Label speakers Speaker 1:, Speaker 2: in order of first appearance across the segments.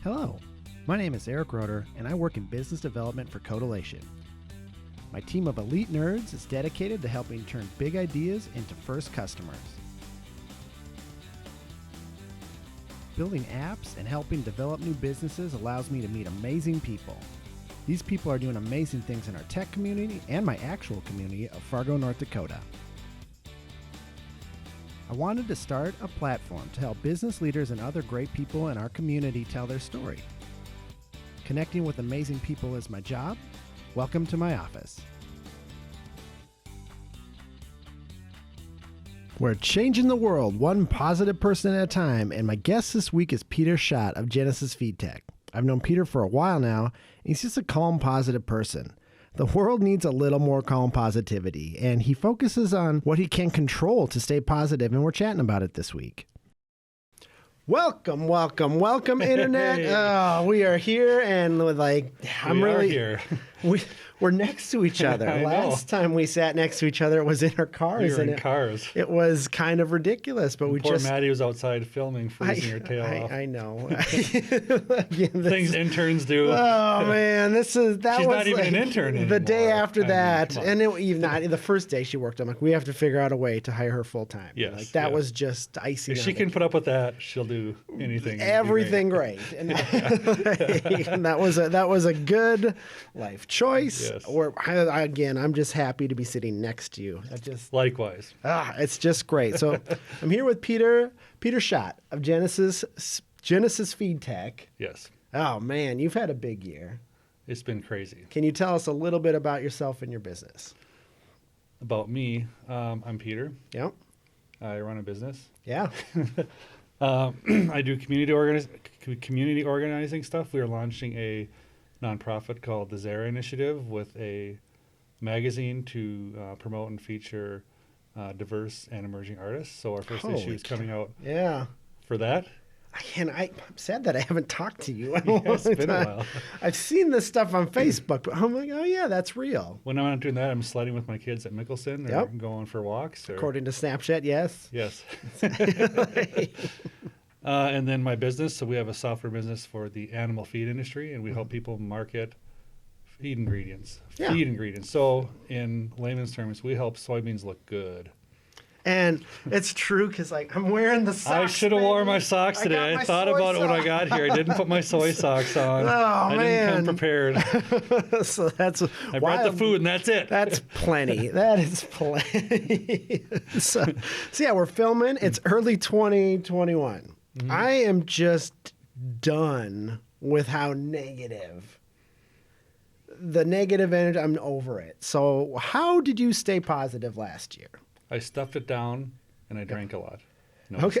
Speaker 1: Hello, my name is Eric Roeder, and I work in business development for Codilation. My team of elite nerds is dedicated to helping turn big ideas into first customers. Building apps and helping develop new businesses allows me to meet amazing people. These people are doing amazing things in our tech community and my actual community of Fargo, North Dakota. I wanted to start a platform to help business leaders and other great people in our community tell their story. Connecting with amazing people is my job. Welcome to my office. We're changing the world one positive person at a time, and my guest this week is Peter Schott of Genesis Feed Tech. I've known Peter for a while now, and he's just a calm, positive person. The world needs a little more calm positivity, and he focuses on what he can control to stay positive, and we're chatting about it this week. Welcome, Internet.
Speaker 2: Hey.
Speaker 1: Oh, we are here, and
Speaker 2: here.
Speaker 1: We're next to each other.
Speaker 2: I know.
Speaker 1: Last time we sat next to each other, it was in our cars.
Speaker 2: We were in
Speaker 1: and
Speaker 2: cars.
Speaker 1: It was kind of ridiculous, but
Speaker 2: Poor Maddie was outside filming, freezing her tail off.
Speaker 1: I know.
Speaker 2: Things interns do.
Speaker 1: Oh man,
Speaker 2: She's not even an intern anymore.
Speaker 1: The day after
Speaker 2: I mean,
Speaker 1: that,
Speaker 2: come on.
Speaker 1: and even not the first day she worked. I'm like, we have to figure out a way to hire her full time.
Speaker 2: Yes,
Speaker 1: like that
Speaker 2: yeah.
Speaker 1: was just icing.
Speaker 2: If
Speaker 1: on
Speaker 2: she
Speaker 1: the
Speaker 2: can put up with that, she'll do anything.
Speaker 1: everything great. And, and that was a good life choice.
Speaker 2: Yes.
Speaker 1: Again, I'm just happy to be sitting next to you.
Speaker 2: Likewise.
Speaker 1: It's just great. So I'm here with Peter Schott of Genesis Feed Tech.
Speaker 2: Yes.
Speaker 1: Oh man, you've had a big year.
Speaker 2: It's been crazy.
Speaker 1: Can you tell us a little bit about yourself and your business?
Speaker 2: About me, I'm Peter.
Speaker 1: Yep.
Speaker 2: I run a business.
Speaker 1: Yeah.
Speaker 2: I do community organizing stuff. We are launching a nonprofit called the Zera Initiative with a magazine to promote and feature diverse and emerging artists. So our first issue is coming out for that.
Speaker 1: I'm sad that I haven't talked to you.
Speaker 2: It's been a while.
Speaker 1: I've seen this stuff on Facebook, but I'm like, oh yeah, that's real.
Speaker 2: When I'm not doing that, I'm sledding with my kids at Mickelson or going for walks.
Speaker 1: According to Snapchat, yes.
Speaker 2: Yes. And then my business. So we have a software business for the animal feed industry, and we help people market feed ingredients. So in layman's terms, we help soybeans look good.
Speaker 1: And it's true because I'm wearing the socks.
Speaker 2: I should have worn my socks today. I thought about it when I got here. I didn't put my soy socks on. I didn't come prepared.
Speaker 1: So I
Speaker 2: brought the food, and that's it.
Speaker 1: That's plenty. That is plenty. So yeah, we're filming. It's early 2021. Mm-hmm. I am just done with how negative. The negative energy, I'm over it. So how did you stay positive last year?
Speaker 2: I stuffed it down, and I drank a lot. No,
Speaker 1: okay.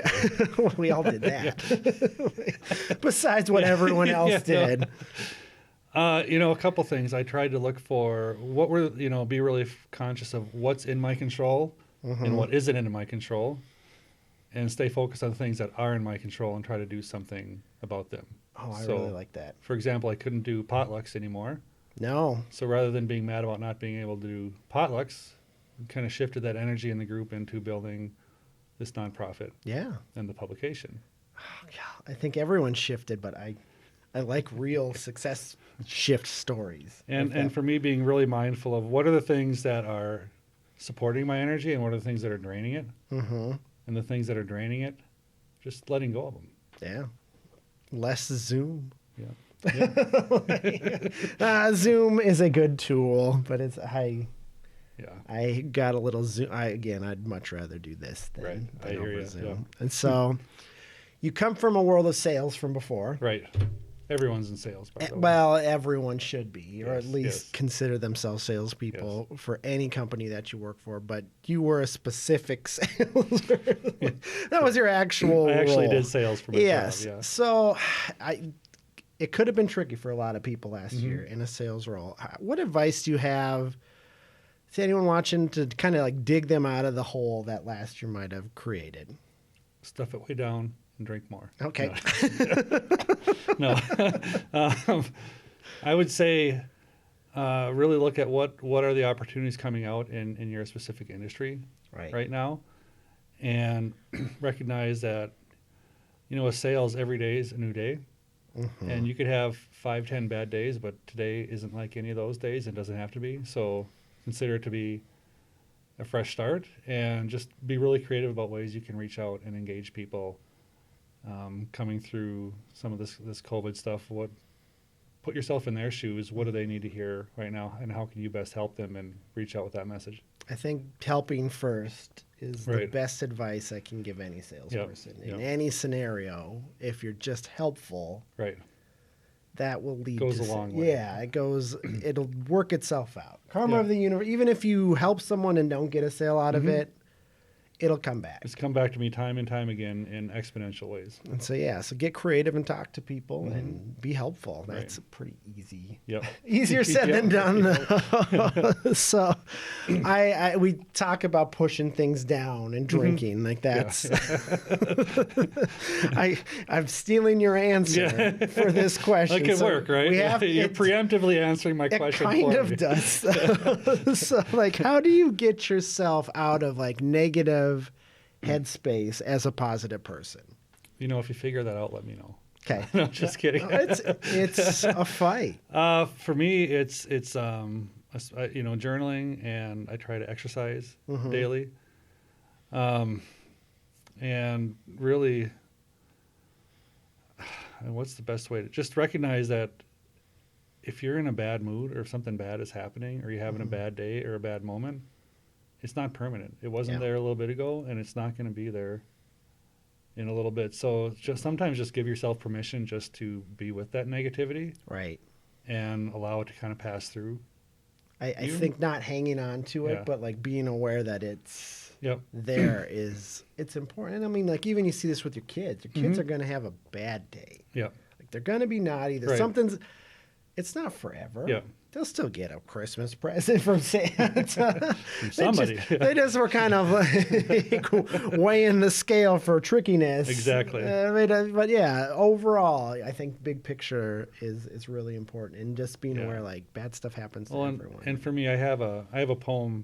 Speaker 1: Well, we all did that. Besides what everyone else did.
Speaker 2: A couple things. I tried to look for be really conscious of what's in my control and what isn't in my control, and stay focused on things that are in my control and try to do something about them.
Speaker 1: Oh, I really like that.
Speaker 2: For example, I couldn't do potlucks anymore.
Speaker 1: No.
Speaker 2: So rather than being mad about not being able to do potlucks, kind of shifted that energy in the group into building this nonprofit and the publication.
Speaker 1: Oh, yeah, I think everyone shifted, but I like real success shift stories.
Speaker 2: And for me, being really mindful of what are the things that are supporting my energy and what are the things that are draining it. Mm-hmm. And the things that are draining it, just letting go of them.
Speaker 1: Yeah. Less Zoom.
Speaker 2: Yeah.
Speaker 1: Zoom is a good tool, but
Speaker 2: Yeah.
Speaker 1: I got a little Zoom. I'd much rather do this than over Zoom. Yeah. And so you come from a world of sales from before.
Speaker 2: Right. Everyone's in sales, by the way.
Speaker 1: Well, everyone should be, or at least
Speaker 2: yes.
Speaker 1: consider themselves salespeople for any company that you work for. But you were a specific sales. That was your actual
Speaker 2: I actually
Speaker 1: role.
Speaker 2: did sales for my job. Yeah.
Speaker 1: So it could have been tricky for a lot of people last year in a sales role. What advice do you have to anyone watching to kind of like dig them out of the hole that last year might have created?
Speaker 2: Stuff it way down and drink more.
Speaker 1: Okay.
Speaker 2: No. I would say really look at what are the opportunities coming out in your specific industry right now, and recognize that, with sales, every day is a new day. And you could have 5, 10 bad days, but today isn't like any of those days. It doesn't have to be. So consider it to be a fresh start, and just be really creative about ways you can reach out and engage people coming through some of this COVID stuff. Put yourself in their shoes. What do they need to hear right now, and how can you best help them and reach out with that message?
Speaker 1: I think helping first is the
Speaker 2: Right.
Speaker 1: best advice I can give any salesperson.
Speaker 2: Yep.
Speaker 1: In any scenario, if you're just helpful,
Speaker 2: Right.
Speaker 1: that will lead
Speaker 2: Goes
Speaker 1: to
Speaker 2: a long way.
Speaker 1: Yeah, it'll work itself out. Karma
Speaker 2: Yeah.
Speaker 1: of the universe. Even if you help someone and don't get a sale out of it, it'll come back.
Speaker 2: It's come back to me time and time again in exponential ways.
Speaker 1: And so get creative and talk to people and be helpful.
Speaker 2: Right.
Speaker 1: That's pretty easy.
Speaker 2: Yep.
Speaker 1: Easier said
Speaker 2: Yep.
Speaker 1: than done. So we talk about pushing things down and drinking. Like that's I'm stealing your answer for this question.
Speaker 2: That could
Speaker 1: So
Speaker 2: work, right?
Speaker 1: We have
Speaker 2: You're preemptively answering my
Speaker 1: it
Speaker 2: question
Speaker 1: kind
Speaker 2: for
Speaker 1: of
Speaker 2: me.
Speaker 1: does. So like how do you get yourself out of like negative headspace as a positive person?
Speaker 2: If you figure that out, let me know.
Speaker 1: Okay.
Speaker 2: No, just kidding.
Speaker 1: It's a fight.
Speaker 2: For me, it's journaling, and I try to exercise daily. And really, what's the best way to just recognize that if you're in a bad mood, or if something bad is happening, or you're having a bad day or a bad moment, it's not permanent. It wasn't there a little bit ago, and it's not going to be there in a little bit. So sometimes just give yourself permission just to be with that negativity,
Speaker 1: Right.
Speaker 2: and allow it to kind of pass through.
Speaker 1: I think not hanging on to it,
Speaker 2: Yeah.
Speaker 1: but like being aware that it's
Speaker 2: Yep.
Speaker 1: there it's important. I mean, like even you see this with your kids. Your kids are going to have a bad day.
Speaker 2: Yep.
Speaker 1: Like they're going to be naughty.
Speaker 2: Right.
Speaker 1: It's not forever.
Speaker 2: Yeah.
Speaker 1: They'll still get a Christmas present from Santa.
Speaker 2: From somebody.
Speaker 1: They just were kind of like weighing the scale for trickiness.
Speaker 2: Exactly.
Speaker 1: But yeah, overall, I think big picture is really important, and just being
Speaker 2: Yeah.
Speaker 1: aware like bad stuff happens to
Speaker 2: Well,
Speaker 1: everyone.
Speaker 2: and for me, I have a poem.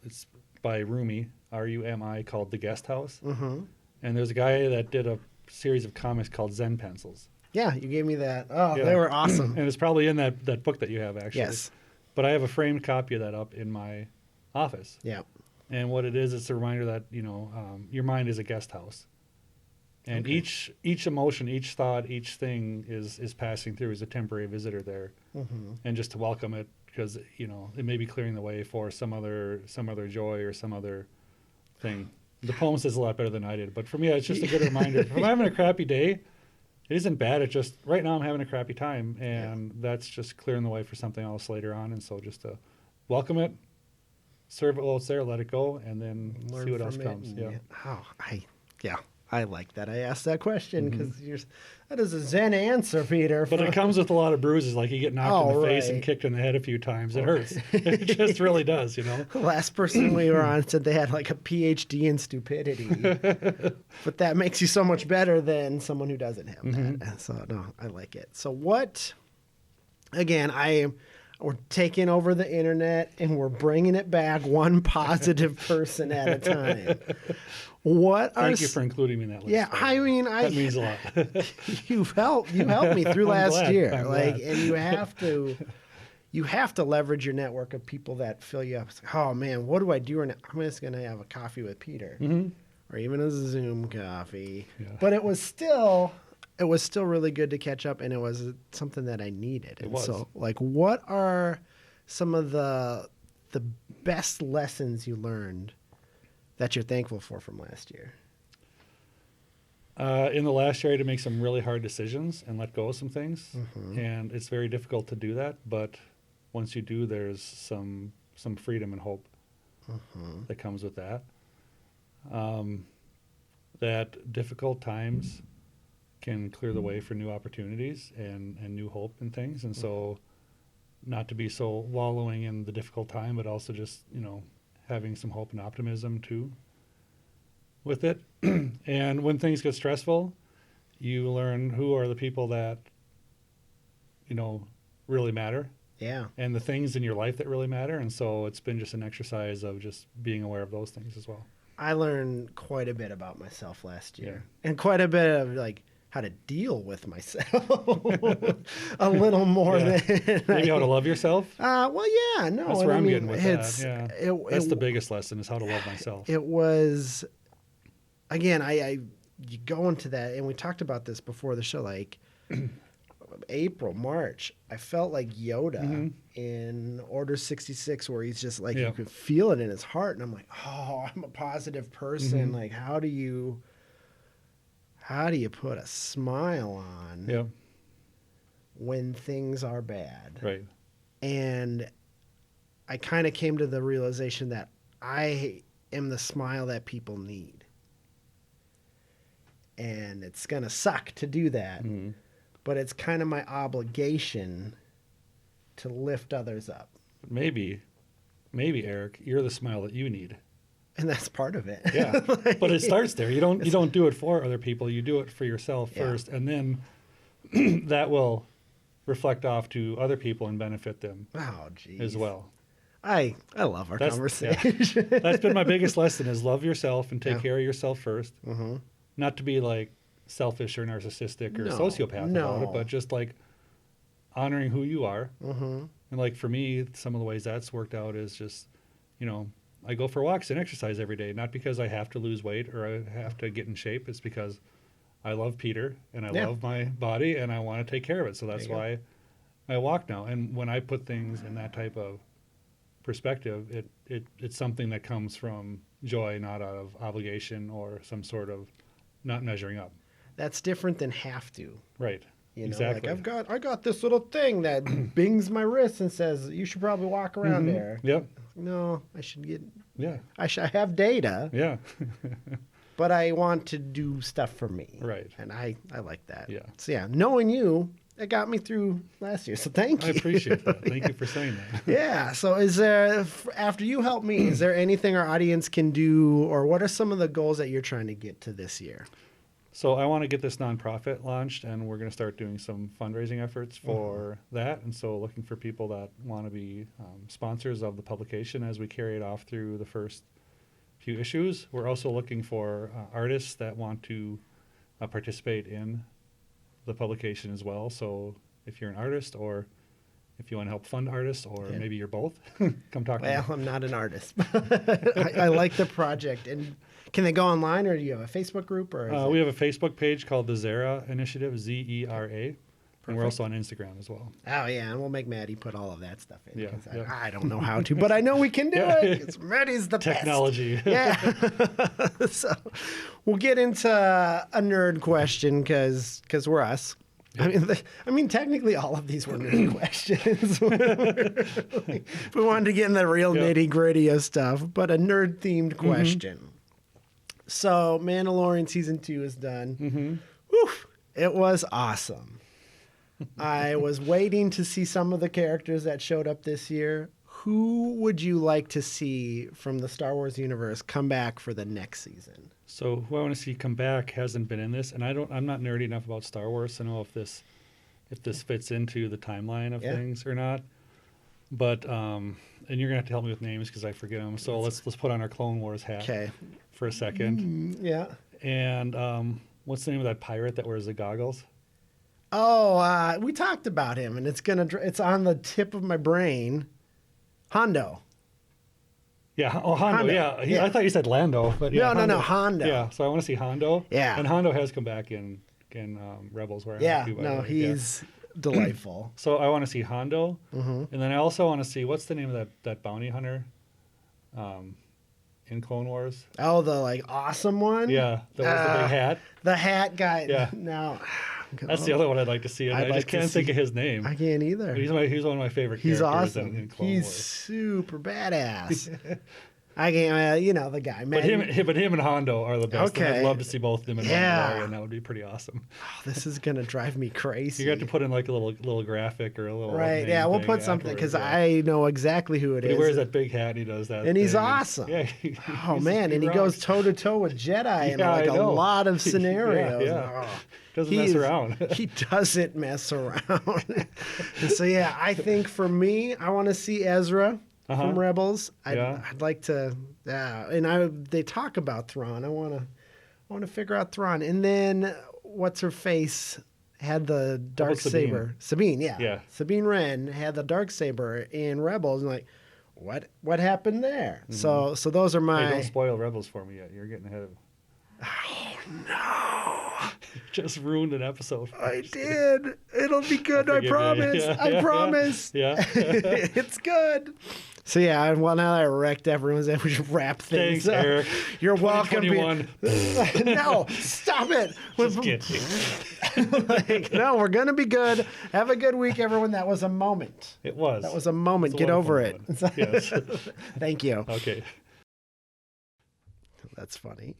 Speaker 2: It's by Rumi, Rumi, called "The Guest House."
Speaker 1: Mm-hmm.
Speaker 2: And there's a guy that did a series of comics called Zen Pencils.
Speaker 1: Yeah, you gave me that. Oh,
Speaker 2: Yeah.
Speaker 1: they were awesome.
Speaker 2: And it's probably in that book that you have, actually.
Speaker 1: Yes.
Speaker 2: But I have a framed copy of that up in my office.
Speaker 1: Yeah.
Speaker 2: And what it is, it's a reminder that your mind is a guest house, and
Speaker 1: Okay.
Speaker 2: each emotion, each thought, each thing is passing through as a temporary visitor there, and just to welcome it, because it may be clearing the way for some other joy or some other thing. The poem says a lot better than I did, but for me, it's just a good reminder. If I'm having a crappy day, it isn't bad. It's just right now I'm having a crappy time, and that's just clearing the way for something else later on. And so just to welcome it, serve it while it's there, let it go, and then
Speaker 1: Learn
Speaker 2: see what else
Speaker 1: from it
Speaker 2: comes.
Speaker 1: and-
Speaker 2: Yeah.
Speaker 1: Oh, I like that. I asked that question because that is a Zen answer, Peter.
Speaker 2: But it comes with a lot of bruises, like you get knocked in the face and
Speaker 1: right.
Speaker 2: kicked in the head a few times. It hurts. It just really does,
Speaker 1: The last person we were on said they had like a PhD in stupidity, but that makes you so much better than someone who doesn't have that. And so no, I like it. So what? Again, we're taking over the internet and we're bringing it back one positive person at a time. What are
Speaker 2: Thank you for including me in that list.
Speaker 1: Yeah, I mean,
Speaker 2: that means a lot.
Speaker 1: you helped me through last
Speaker 2: glad.
Speaker 1: year.
Speaker 2: I'm
Speaker 1: Like,
Speaker 2: glad.
Speaker 1: and you have to leverage your network of people that fill you up. It's like, oh man, what do I do? I'm just gonna have a coffee with Peter, or even a Zoom coffee.
Speaker 2: Yeah.
Speaker 1: But it was still really good to catch up, and it was something that I needed. And
Speaker 2: was.
Speaker 1: so, like, what are some of the best lessons you learned that you're thankful for from last year?
Speaker 2: In the last year, I had to make some really hard decisions and let go of some things, and it's very difficult to do that. But once you do, there's some freedom and hope that comes with that. That difficult times can clear the way for new opportunities and new hope and things, and so not to be so wallowing in the difficult time, but also just having some hope and optimism too with it. And when things get stressful, you learn who are the people that really matter,
Speaker 1: Yeah.
Speaker 2: and the things in your life that really matter. And so it's been just an exercise of just being aware of those things as well.
Speaker 1: I learned quite a bit about myself last year, and quite a bit of like how to deal with myself a little more than
Speaker 2: maybe how to love yourself.
Speaker 1: Well, yeah, no,
Speaker 2: That's where I'm getting with that.
Speaker 1: it's
Speaker 2: Yeah, that's the biggest lesson is how to love myself.
Speaker 1: it was again. You go into that, and we talked about this before the show, like April, March. I felt like Yoda in Order 66, where he's just like you could feel it in his heart, and I'm like, oh, I'm a positive person. Like, how do you put a smile on when things are bad?
Speaker 2: Right.
Speaker 1: And I kind of came to the realization that I am the smile that people need. And it's going to suck to do that, but it's kind of my obligation to lift others up.
Speaker 2: Maybe, Eric, you're the smile that you need.
Speaker 1: And that's part of it.
Speaker 2: Yeah, but it starts there. You don't do it for other people. You do it for yourself first, and then that will reflect off to other people and benefit them as well.
Speaker 1: I love our conversation.
Speaker 2: Yeah. That's been my biggest lesson: is love yourself and take care of yourself first. Not to be like selfish or narcissistic or sociopath about it, but just like honoring who you are. And like for me, some of the ways that's worked out is just, I go for walks and exercise every day, not because I have to lose weight or I have to get in shape. It's because I love Peter and I love my body and I want to take care of it. So that's why I walk now. And when I put things in that type of perspective, it's something that comes from joy, not out of obligation or some sort of not measuring up.
Speaker 1: That's different than have to.
Speaker 2: Right.
Speaker 1: Exactly. Like I got this little thing that bings my wrist and says you should probably walk around there.
Speaker 2: Yep.
Speaker 1: No, I should get.
Speaker 2: Yeah.
Speaker 1: I have data.
Speaker 2: Yeah.
Speaker 1: But I want to do stuff for me.
Speaker 2: Right.
Speaker 1: And I like that.
Speaker 2: Yeah.
Speaker 1: So knowing you, it got me through last year. So thank you.
Speaker 2: I appreciate that. Thank you for saying that.
Speaker 1: Yeah. So is there, after you help me, is there anything our audience can do, or what are some of the goals that you're trying to get to this year?
Speaker 2: So I want to get this nonprofit launched, and we're going to start doing some fundraising efforts for that. And so looking for people that want to be sponsors of the publication as we carry it off through the first few issues. We're also looking for artists that want to participate in the publication as well. So if you're an artist, or if you want to help fund artists, or maybe you're both, come talk to me.
Speaker 1: Well, I'm not an artist, but I like the project. And can they go online, or do you have a Facebook group? Or
Speaker 2: we have a Facebook page called the Zera Initiative, Zera. And we're also on Instagram as well.
Speaker 1: Oh, yeah, and we'll make Maddie put all of that stuff in.
Speaker 2: Yeah,
Speaker 1: I don't know how to, but I know we can do it. Because Maddie's the
Speaker 2: technology.
Speaker 1: Best. Yeah. So we'll get into a nerd question because we're us. I mean, technically, all of these were nerd questions. We wanted to get in the real nitty-gritty of stuff, but a nerd-themed question. So, Mandalorian Season 2 is done. Woof, it was awesome. I was waiting to see some of the characters that showed up this year. Who would you like to see from the Star Wars universe come back for the next season?
Speaker 2: So who I want to see come back hasn't been in this, and I'm not nerdy enough about Star Wars to know if this fits into the timeline of things or not. But and you're gonna have to help me with names because I forget them. So let's put on our Clone Wars hat for a second.
Speaker 1: Yeah.
Speaker 2: And what's the name of that pirate that wears the goggles?
Speaker 1: Oh, we talked about him, and it's on the tip of my brain. Hondo.
Speaker 2: Yeah. Oh, Hondo. Yeah. I thought you said Lando, but yeah.
Speaker 1: No, Hondo.
Speaker 2: Yeah. So I want to see Hondo.
Speaker 1: Yeah.
Speaker 2: And Hondo has come back in Rebels. Where
Speaker 1: he's delightful.
Speaker 2: So I want to see Hondo, and then I also want to see what's the name of that bounty hunter, in Clone Wars.
Speaker 1: Oh, the awesome one.
Speaker 2: Yeah, that was the big hat.
Speaker 1: The hat guy.
Speaker 2: Yeah.
Speaker 1: Now.
Speaker 2: That's the other one I'd like to see. And I just can't think of his name.
Speaker 1: I can't either.
Speaker 2: He's one of my favorite characters.
Speaker 1: He's awesome.
Speaker 2: In Clone
Speaker 1: He's
Speaker 2: Wars.
Speaker 1: super badass. I can't, the guy.
Speaker 2: But him and Hondo are the best.
Speaker 1: Okay.
Speaker 2: And I'd love to see both of them in Mandalorian. That would be pretty awesome.
Speaker 1: Oh, this is gonna drive me crazy.
Speaker 2: You got to put in like a little graphic or a little
Speaker 1: right. Yeah, we'll put something because I know exactly who it is.
Speaker 2: He wears that big hat and he does that.
Speaker 1: And he's awesome. Oh man, and he goes toe to toe with Jedi in a lot of scenarios.
Speaker 2: Yeah. Doesn't mess around.
Speaker 1: He doesn't mess around. So yeah, I think for me, I want to see Ezra from Rebels. I'd like to, and they talk about Thrawn. I want to figure out Thrawn, and then what's her face had the dark
Speaker 2: Sabine?
Speaker 1: saber. Sabine, yeah.
Speaker 2: Yeah.
Speaker 1: Sabine Wren had the dark saber in Rebels, and like, what happened there? So those are my.
Speaker 2: Hey, don't spoil Rebels for me yet. You're getting ahead of.
Speaker 1: Oh no!
Speaker 2: Just ruined an episode.
Speaker 1: I did. It'll be good. I
Speaker 2: forgive you.
Speaker 1: promise.
Speaker 2: Yeah,
Speaker 1: I
Speaker 2: yeah,
Speaker 1: promise.
Speaker 2: Yeah.
Speaker 1: It's good. So yeah, well now that I wrecked everyone's, we should wrap things
Speaker 2: Thanks,
Speaker 1: up.
Speaker 2: Eric.
Speaker 1: You're welcome.
Speaker 2: 2021.
Speaker 1: No, stop it.
Speaker 2: Just kidding.
Speaker 1: Like, no, we're gonna be good. Have a good week, everyone. That was a moment.
Speaker 2: It was.
Speaker 1: That was a moment.
Speaker 2: It's a
Speaker 1: Get over it.
Speaker 2: wonderful moment. Yes.
Speaker 1: Thank you.
Speaker 2: Okay.
Speaker 1: That's funny.